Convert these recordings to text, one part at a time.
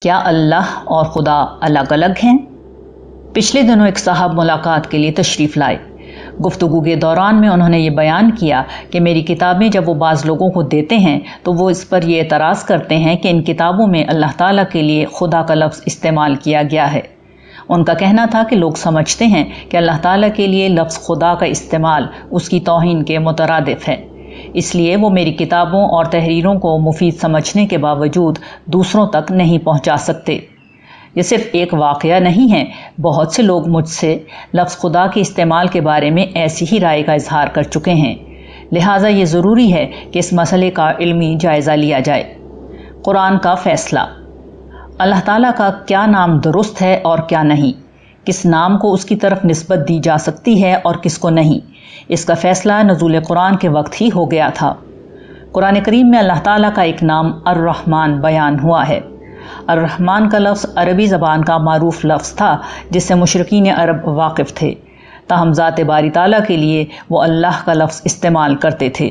کیا اللہ اور خدا الگ الگ ہیں؟ پچھلے دنوں ایک صاحب ملاقات کے لیے تشریف لائے۔ گفتگو کے دوران میں انہوں نے یہ بیان کیا کہ میری کتابیں جب وہ بعض لوگوں کو دیتے ہیں تو وہ اس پر یہ اعتراض کرتے ہیں کہ ان کتابوں میں اللہ تعالیٰ کے لیے خدا کا لفظ استعمال کیا گیا ہے۔ ان کا کہنا تھا کہ لوگ سمجھتے ہیں کہ اللہ تعالیٰ کے لیے لفظ خدا کا استعمال اس کی توہین کے مترادف ہے، اس لیے وہ میری کتابوں اور تحریروں کو مفید سمجھنے کے باوجود دوسروں تک نہیں پہنچا سکتے۔ یہ صرف ایک واقعہ نہیں ہے، بہت سے لوگ مجھ سے لفظ خدا کے استعمال کے بارے میں ایسی ہی رائے کا اظہار کر چکے ہیں، لہٰذا یہ ضروری ہے کہ اس مسئلے کا علمی جائزہ لیا جائے۔ قرآن کا فیصلہ۔ اللہ تعالیٰ کا کیا نام درست ہے اور کیا نہیں، کس نام کو اس کی طرف نسبت دی جا سکتی ہے اور کس کو نہیں، اس کا فیصلہ نزول قرآن کے وقت ہی ہو گیا تھا۔ قرآن کریم میں اللہ تعالیٰ کا ایک نام الرحمن بیان ہوا ہے۔ الرحمن کا لفظ عربی زبان کا معروف لفظ تھا جس سے مشرکین عرب واقف تھے، تاہم ذات باری تعالیٰ کے لیے وہ اللہ کا لفظ استعمال کرتے تھے،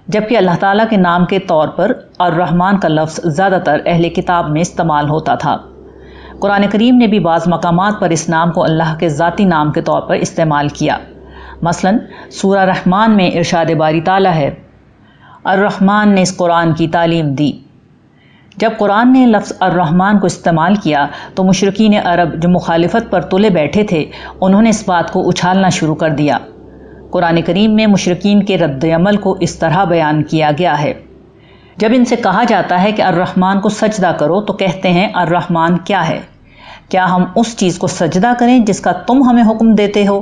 جبکہ اللہ تعالیٰ کے نام کے طور پر الرحمن کا لفظ زیادہ تر اہل کتاب میں استعمال ہوتا تھا۔ قرآن کریم نے بھی بعض مقامات پر اس نام کو اللہ کے ذاتی نام کے طور پر استعمال کیا۔ مثلا سورہ رحمان میں ارشاد باری تعالیٰ ہے، الرحمن نے اس قرآن کی تعلیم دی۔ جب قرآن نے لفظ الرحمن کو استعمال کیا تو مشرکین عرب جو مخالفت پر تلے بیٹھے تھے انہوں نے اس بات کو اچھالنا شروع کر دیا۔ قرآن کریم میں مشرکین کے رد عمل کو اس طرح بیان کیا گیا ہے، جب ان سے کہا جاتا ہے کہ الرحمن کو سجدہ کرو تو کہتے ہیں الرحمن کیا ہے؟ کیا ہم اس چیز کو سجدہ کریں جس کا تم ہمیں حکم دیتے ہو؟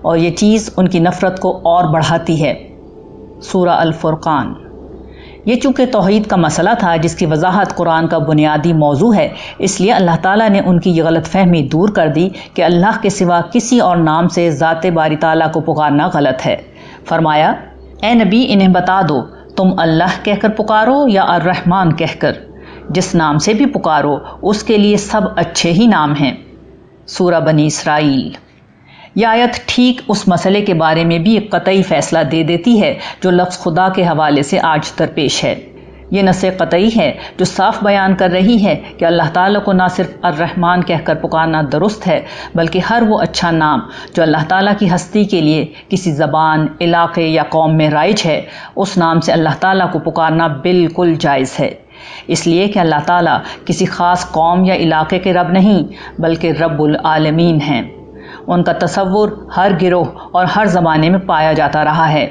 اور یہ چیز ان کی نفرت کو اور بڑھاتی ہے۔ سورہ الفرقان۔ یہ چونکہ توحید کا مسئلہ تھا جس کی وضاحت قرآن کا بنیادی موضوع ہے، اس لیے اللہ تعالیٰ نے ان کی یہ غلط فہمی دور کر دی کہ اللہ کے سوا کسی اور نام سے ذات باری تعالیٰ کو پکارنا غلط ہے۔ فرمایا، اے نبی انہیں بتا دو تم اللہ کہہ کر پکارو یا الرحمن کہہ کر، جس نام سے بھی پکارو اس کے لیے سب اچھے ہی نام ہیں۔ سورہ بنی اسرائیل۔ یہ آیت ٹھیک اس مسئلے کے بارے میں بھی ایک قطعی فیصلہ دے دیتی ہے جو لفظ خدا کے حوالے سے آج درپیش ہے۔ یہ نص قطعی ہے جو صاف بیان کر رہی ہے کہ اللہ تعالیٰ کو نہ صرف الرحمن کہہ کر پکارنا درست ہے بلکہ ہر وہ اچھا نام جو اللہ تعالیٰ کی ہستی کے لیے کسی زبان، علاقے یا قوم میں رائج ہے، اس نام سے اللہ تعالیٰ کو پکارنا بالکل جائز ہے، اس لیے کہ اللہ تعالیٰ کسی خاص قوم یا علاقے کے رب نہیں بلکہ رب العالمین ہیں۔ ان کا تصور ہر گروہ اور ہر زمانے میں پایا جاتا رہا ہے۔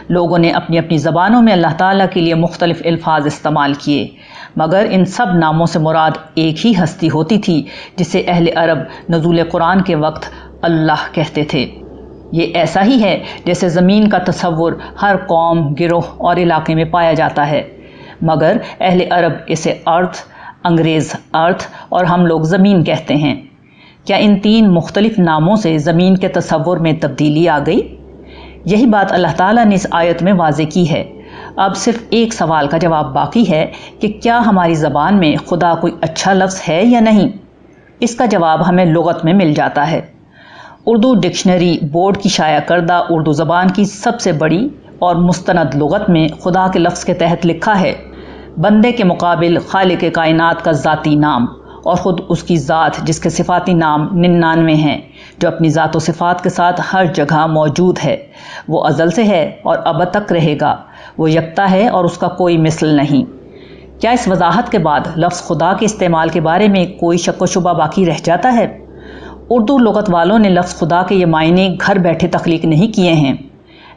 لوگوں نے اپنی اپنی زبانوں میں اللہ تعالیٰ کے لیے مختلف الفاظ استعمال کیے، مگر ان سب ناموں سے مراد ایک ہی ہستی ہوتی تھی جسے اہل عرب نزول قرآن کے وقت اللہ کہتے تھے۔ یہ ایسا ہی ہے جیسے زمین کا تصور ہر قوم، گروہ اور علاقے میں پایا جاتا ہے، مگر اہل عرب اسے ارتھ، انگریز ارتھ اور ہم لوگ زمین کہتے ہیں۔ کیا ان تین مختلف ناموں سے زمین کے تصور میں تبدیلی آ گئی؟ یہی بات اللہ تعالیٰ نے اس آیت میں واضح کی ہے۔ اب صرف ایک سوال کا جواب باقی ہے کہ کیا ہماری زبان میں خدا کوئی اچھا لفظ ہے یا نہیں؟ اس کا جواب ہمیں لغت میں مل جاتا ہے۔ اردو ڈکشنری بورڈ کی شائع کردہ اردو زبان کی سب سے بڑی اور مستند لغت میں خدا کے لفظ کے تحت لکھا ہے، بندے کے مقابل خالق کائنات کا ذاتی نام اور خود اس کی ذات جس کے صفاتی نام 99 ہیں، جو اپنی ذات و صفات کے ساتھ ہر جگہ موجود ہے، وہ ازل سے ہے اور ابد تک رہے گا، وہ یکتا ہے اور اس کا کوئی مثل نہیں۔ کیا اس وضاحت کے بعد لفظ خدا کے استعمال کے بارے میں کوئی شک و شبہ باقی رہ جاتا ہے؟ اردو لغت والوں نے لفظ خدا کے یہ معنی گھر بیٹھے تخلیق نہیں کیے ہیں۔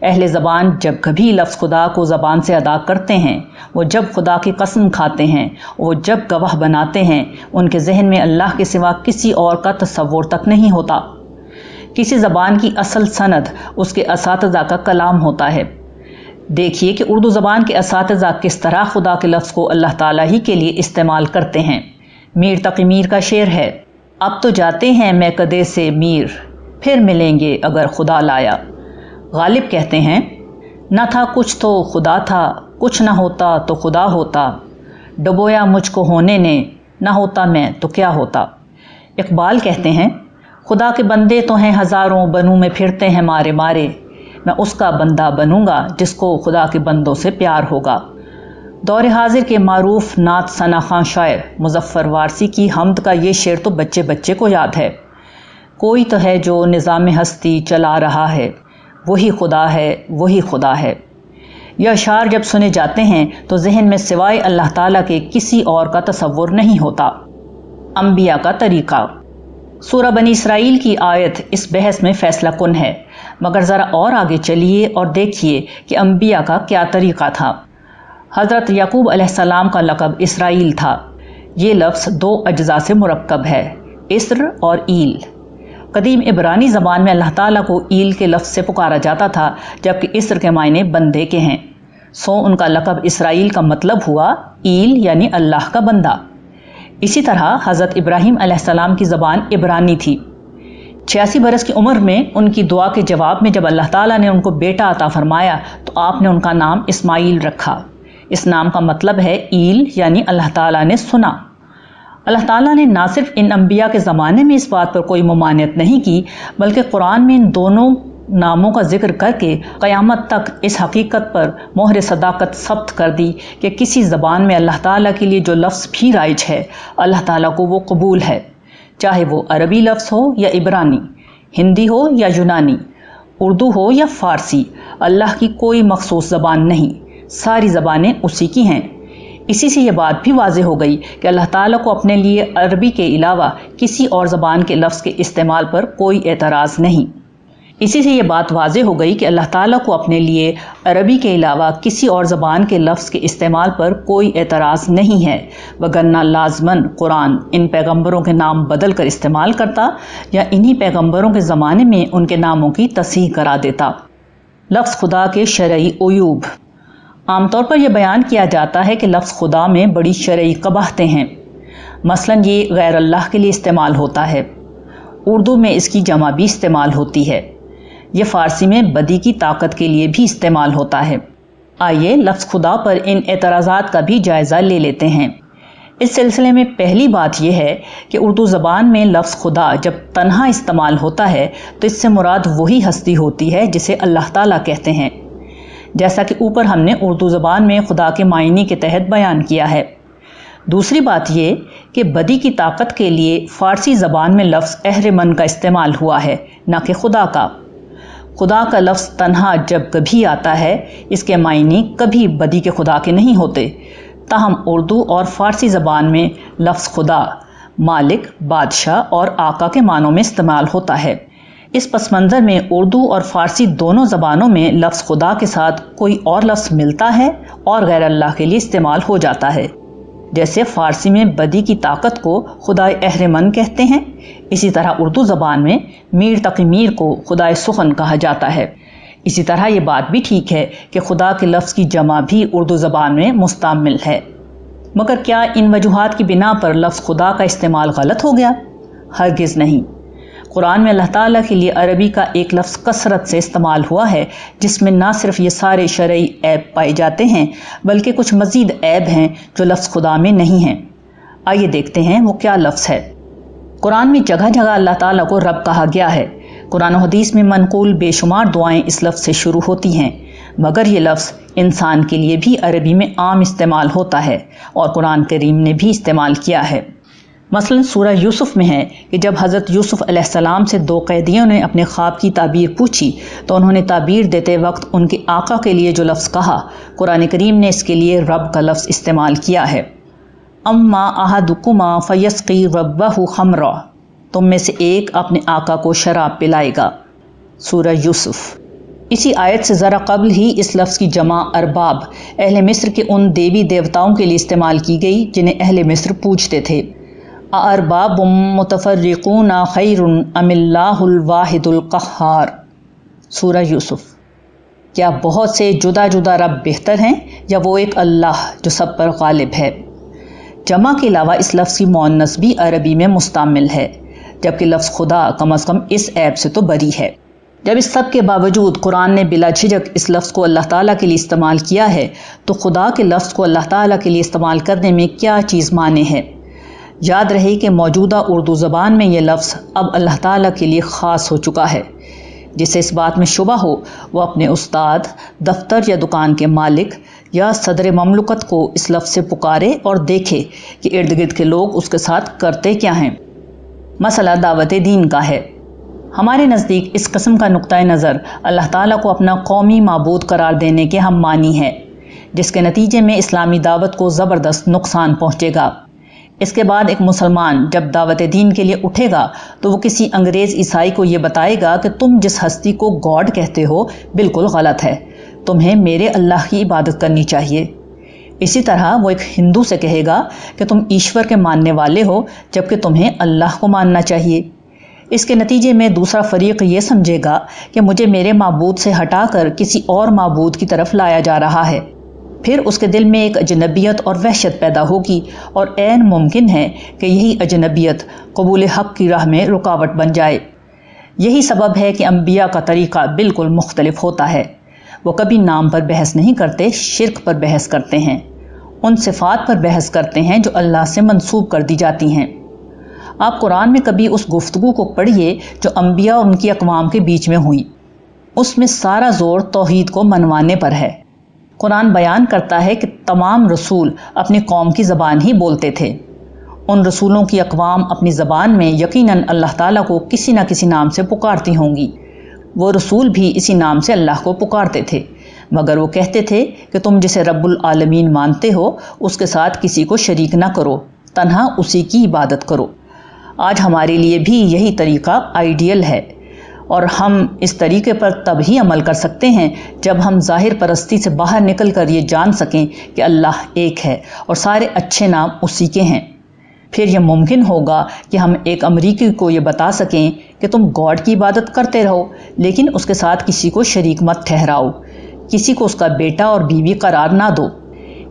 اہل زبان جب کبھی لفظ خدا کو زبان سے ادا کرتے ہیں، وہ جب خدا کی قسم کھاتے ہیں، وہ جب گواہ بناتے ہیں، ان کے ذہن میں اللہ کے سوا کسی اور کا تصور تک نہیں ہوتا۔ کسی زبان کی اصل سند اس کے اساتذہ کا کلام ہوتا ہے۔ دیکھیے کہ اردو زبان کے اساتذہ کس طرح خدا کے لفظ کو اللہ تعالیٰ ہی کے لیے استعمال کرتے ہیں۔ میر تقی میر کا شعر ہے، اب تو جاتے ہیں میں کدے سے میر، پھر ملیں گے اگر خدا لایا۔ غالب کہتے ہیں، نہ تھا کچھ تو خدا تھا، کچھ نہ ہوتا تو خدا ہوتا، ڈبویا مجھ کو ہونے نے، نہ ہوتا میں تو کیا ہوتا۔ اقبال کہتے ہیں، خدا کے بندے تو ہیں ہزاروں، بنوں میں پھرتے ہیں مارے مارے، میں اس کا بندہ بنوں گا جس کو خدا کے بندوں سے پیار ہوگا۔ دور حاضر کے معروف نعت ثنا خواں شاعر مظفر وارثی کی حمد کا یہ شعر تو بچے بچے کو یاد ہے۔ کوئی تو ہے جو نظام ہستی چلا رہا ہے، وہی خدا ہے، وہی خدا ہے۔ یہ اشعار جب سنے جاتے ہیں تو ذہن میں سوائے اللہ تعالیٰ کے کسی اور کا تصور نہیں ہوتا۔ انبیاء کا طریقہ۔ سورہ بنی اسرائیل کی آیت اس بحث میں فیصلہ کن ہے، مگر ذرا اور آگے چلیے اور دیکھیے کہ انبیاء کا کیا طریقہ تھا۔ حضرت یعقوب علیہ السلام کا لقب اسرائیل تھا۔ یہ لفظ دو اجزاء سے مرکب ہے، اسر اور ایل۔ قدیم عبرانی زبان میں اللہ تعالیٰ کو ایل کے لفظ سے پکارا جاتا تھا، جبکہ اسر کے معنی بندے کے ہیں، سو ان کا لقب اسرائیل کا مطلب ہوا ایل یعنی اللہ کا بندہ۔ اسی طرح حضرت ابراہیم علیہ السلام کی زبان عبرانی تھی۔ 86 برس کی عمر میں ان کی دعا کے جواب میں جب اللہ تعالیٰ نے ان کو بیٹا عطا فرمایا تو آپ نے ان کا نام اسماعیل رکھا۔ اس نام کا مطلب ہے ایل یعنی اللہ تعالیٰ نے سنا۔ اللہ تعالیٰ نے نہ صرف ان انبیاء کے زمانے میں اس بات پر کوئی ممانعت نہیں کی، بلکہ قرآن میں ان دونوں ناموں کا ذکر کر کے قیامت تک اس حقیقت پر مہر صداقت ثبت کر دی کہ کسی زبان میں اللہ تعالیٰ کے لیے جو لفظ بھی رائج ہے، اللہ تعالیٰ کو وہ قبول ہے، چاہے وہ عربی لفظ ہو یا عبرانی، ہندی ہو یا یونانی، اردو ہو یا فارسی۔ اللہ کی کوئی مخصوص زبان نہیں، ساری زبانیں اسی کی ہیں۔ اسی سے یہ بات بھی واضح ہو گئی کہ اللہ تعالیٰ کو اپنے لیے عربی کے علاوہ کسی اور زبان کے لفظ کے استعمال پر کوئی اعتراض نہیں۔ اسی سے یہ بات واضح ہو گئی کہ اللہ تعالیٰ کو اپنے لیے عربی کے علاوہ کسی اور زبان کے لفظ کے استعمال پر کوئی اعتراض نہیں ہے، وگرنہ لازماً قرآن ان پیغمبروں کے نام بدل کر استعمال کرتا یا انہی پیغمبروں کے زمانے میں ان کے ناموں کی تصحیح کرا دیتا۔ لفظ خدا کے شرعی عیوب۔ عام طور پر یہ بیان کیا جاتا ہے کہ لفظ خدا میں بڑی شرعی قباحتیں ہیں۔ مثلاً یہ غیر اللہ کے لیے استعمال ہوتا ہے، اردو میں اس کی جمع بھی استعمال ہوتی ہے، یہ فارسی میں بدی کی طاقت کے لیے بھی استعمال ہوتا ہے۔ آئیے لفظ خدا پر ان اعتراضات کا بھی جائزہ لے لیتے ہیں۔ اس سلسلے میں پہلی بات یہ ہے کہ اردو زبان میں لفظ خدا جب تنہا استعمال ہوتا ہے تو اس سے مراد وہی ہستی ہوتی ہے جسے اللہ تعالیٰ کہتے ہیں، جیسا کہ اوپر ہم نے اردو زبان میں خدا کے معنی کے تحت بیان کیا ہے۔ دوسری بات یہ کہ بدی کی طاقت کے لیے فارسی زبان میں لفظ اہرمن کا استعمال ہوا ہے، نہ کہ خدا کا۔ خدا کا لفظ تنہا جب کبھی آتا ہے، اس کے معنی کبھی بدی کے خدا کے نہیں ہوتے، تاہم اردو اور فارسی زبان میں لفظ خدا مالک، بادشاہ اور آقا کے معنوں میں استعمال ہوتا ہے۔ اس پس منظر میں اردو اور فارسی دونوں زبانوں میں لفظ خدا کے ساتھ کوئی اور لفظ ملتا ہے اور غیر اللہ کے لیے استعمال ہو جاتا ہے۔ جیسے فارسی میں بدی کی طاقت کو خدائے اہرمن کہتے ہیں، اسی طرح اردو زبان میں میر تقی میر کو خدائے سخن کہا جاتا ہے۔ اسی طرح یہ بات بھی ٹھیک ہے کہ خدا کے لفظ کی جمع بھی اردو زبان میں مستعمل ہے۔ مگر کیا ان وجوہات کی بنا پر لفظ خدا کا استعمال غلط ہو گیا؟ ہرگز نہیں۔ قرآن میں اللہ تعالیٰ کے لیے عربی کا ایک لفظ کثرت سے استعمال ہوا ہے، جس میں نہ صرف یہ سارے شرعی عیب پائے جاتے ہیں بلکہ کچھ مزید عیب ہیں جو لفظ خدا میں نہیں ہیں۔ آئیے دیکھتے ہیں وہ کیا لفظ ہے۔ قرآن میں جگہ جگہ اللہ تعالیٰ کو رب کہا گیا ہے۔ قرآن و حدیث میں منقول بے شمار دعائیں اس لفظ سے شروع ہوتی ہیں، مگر یہ لفظ انسان کے لیے بھی عربی میں عام استعمال ہوتا ہے اور قرآن کریم نے بھی استعمال کیا ہے۔ مثلا سورہ یوسف میں ہے کہ جب حضرت یوسف علیہ السلام سے دو قیدیوں نے اپنے خواب کی تعبیر پوچھی تو انہوں نے تعبیر دیتے وقت ان کے آقا کے لیے جو لفظ کہا، قرآن کریم نے اس کے لیے رب کا لفظ استعمال کیا ہے۔ اما احدکما فیسقی ربہ خمرا، تم میں سے ایک اپنے آقا کو شراب پلائے گا، سورہ یوسف۔ اسی آیت سے ذرا قبل ہی اس لفظ کی جمع ارباب اہل مصر کے ان دیوی دیوتاؤں کے لیے استعمال کی گئی جنہیں اہل مصر پوجتے تھے۔ ارباب متفرقون خیر ام اللہ الواحد القہار، سورہ یوسف۔ کیا بہت سے جدا جدا رب بہتر ہیں یا وہ ایک اللہ جو سب پر غالب ہے؟ جمع کے علاوہ اس لفظ کی مؤنث بھی عربی میں مستعمل ہے، جبکہ لفظ خدا کم از کم اس عیب سے تو بری ہے۔ جب اس سب کے باوجود قرآن نے بلا جھجک اس لفظ کو اللہ تعالیٰ کے لیے استعمال کیا ہے تو خدا کے لفظ کو اللہ تعالیٰ کے لیے استعمال کرنے میں کیا چیز مانے ہے؟ یاد رہے کہ موجودہ اردو زبان میں یہ لفظ اب اللہ تعالیٰ کے لیے خاص ہو چکا ہے۔ جسے اس بات میں شبہ ہو وہ اپنے استاد، دفتر یا دکان کے مالک یا صدر مملکت کو اس لفظ سے پکارے اور دیکھے کہ ارد گرد کے لوگ اس کے ساتھ کرتے کیا ہیں۔ مسئلہ دعوت دین کا ہے۔ ہمارے نزدیک اس قسم کا نقطہ نظر اللہ تعالیٰ کو اپنا قومی معبود قرار دینے کے ہم مانی ہے، جس کے نتیجے میں اسلامی دعوت کو زبردست نقصان پہنچے گا۔ اس کے بعد ایک مسلمان جب دعوت دین کے لیے اٹھے گا تو وہ کسی انگریز عیسائی کو یہ بتائے گا کہ تم جس ہستی کو گاڈ کہتے ہو بالکل غلط ہے، تمہیں میرے اللہ کی عبادت کرنی چاہیے۔ اسی طرح وہ ایک ہندو سے کہے گا کہ تم ایشور کے ماننے والے ہو جبکہ تمہیں اللہ کو ماننا چاہیے۔ اس کے نتیجے میں دوسرا فریق یہ سمجھے گا کہ مجھے میرے معبود سے ہٹا کر کسی اور معبود کی طرف لایا جا رہا ہے۔ پھر اس کے دل میں ایک اجنبیت اور وحشت پیدا ہوگی، اور عین ممکن ہے کہ یہی اجنبیت قبول حق کی راہ میں رکاوٹ بن جائے۔ یہی سبب ہے کہ انبیاء کا طریقہ بالکل مختلف ہوتا ہے۔ وہ کبھی نام پر بحث نہیں کرتے، شرک پر بحث کرتے ہیں، ان صفات پر بحث کرتے ہیں جو اللہ سے منسوب کر دی جاتی ہیں۔ آپ قرآن میں کبھی اس گفتگو کو پڑھیے جو انبیاء اور ان کی اقوام کے بیچ میں ہوئی۔ اس میں سارا زور توحید کو منوانے پر ہے۔ قرآن بیان کرتا ہے کہ تمام رسول اپنی قوم کی زبان ہی بولتے تھے۔ ان رسولوں کی اقوام اپنی زبان میں یقیناً اللہ تعالیٰ کو کسی نہ کسی نام سے پکارتی ہوں گی۔ وہ رسول بھی اسی نام سے اللہ کو پکارتے تھے، مگر وہ کہتے تھے کہ تم جسے رب العالمین مانتے ہو اس کے ساتھ کسی کو شریک نہ کرو، تنہا اسی کی عبادت کرو۔ آج ہمارے لیے بھی یہی طریقہ آئیڈیل ہے، اور ہم اس طریقے پر تب ہی عمل کر سکتے ہیں جب ہم ظاہر پرستی سے باہر نکل کر یہ جان سکیں کہ اللہ ایک ہے اور سارے اچھے نام اسی کے ہیں۔ پھر یہ ممکن ہوگا کہ ہم ایک امریکی کو یہ بتا سکیں کہ تم گاڈ کی عبادت کرتے رہو لیکن اس کے ساتھ کسی کو شریک مت ٹھہراؤ، کسی کو اس کا بیٹا اور بیوی قرار نہ دو۔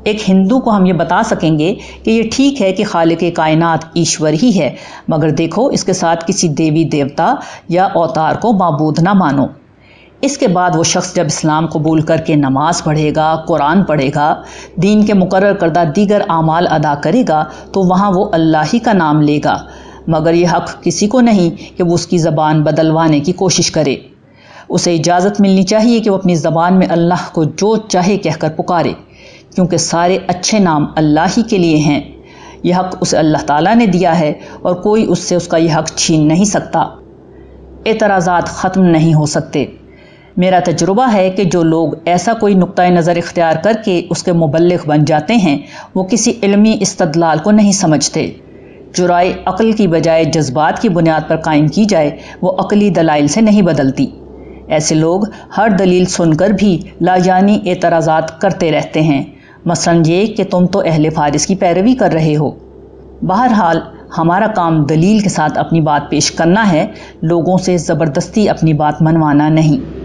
ایک ہندو کو ہم یہ بتا سکیں گے کہ یہ ٹھیک ہے کہ خالق کائنات ایشور ہی ہے، مگر دیکھو اس کے ساتھ کسی دیوی دیوتا یا اوتار کو معبود نہ مانو۔ اس کے بعد وہ شخص جب اسلام قبول کر کے نماز پڑھے گا، قرآن پڑھے گا، دین کے مقرر کردہ دیگر اعمال ادا کرے گا تو وہاں وہ اللہ ہی کا نام لے گا، مگر یہ حق کسی کو نہیں کہ وہ اس کی زبان بدلوانے کی کوشش کرے۔ اسے اجازت ملنی چاہیے کہ وہ اپنی زبان میں اللہ کو جو چاہے کہہ کر پکارے، کیونکہ سارے اچھے نام اللہ ہی کے لیے ہیں۔ یہ حق اسے اللہ تعالیٰ نے دیا ہے اور کوئی اس سے اس کا یہ حق چھین نہیں سکتا۔ اعتراضات ختم نہیں ہو سکتے۔ میرا تجربہ ہے کہ جو لوگ ایسا کوئی نقطہ نظر اختیار کر کے اس کے مبلغ بن جاتے ہیں وہ کسی علمی استدلال کو نہیں سمجھتے۔ جو رائے عقل کی بجائے جذبات کی بنیاد پر قائم کی جائے وہ عقلی دلائل سے نہیں بدلتی۔ ایسے لوگ ہر دلیل سن کر بھی لاجانی اعتراضات کرتے رہتے ہیں، مثلا یہ کہ تم تو اہل فارس کی پیروی کر رہے ہو۔ بہرحال ہمارا کام دلیل کے ساتھ اپنی بات پیش کرنا ہے، لوگوں سے زبردستی اپنی بات منوانا نہیں۔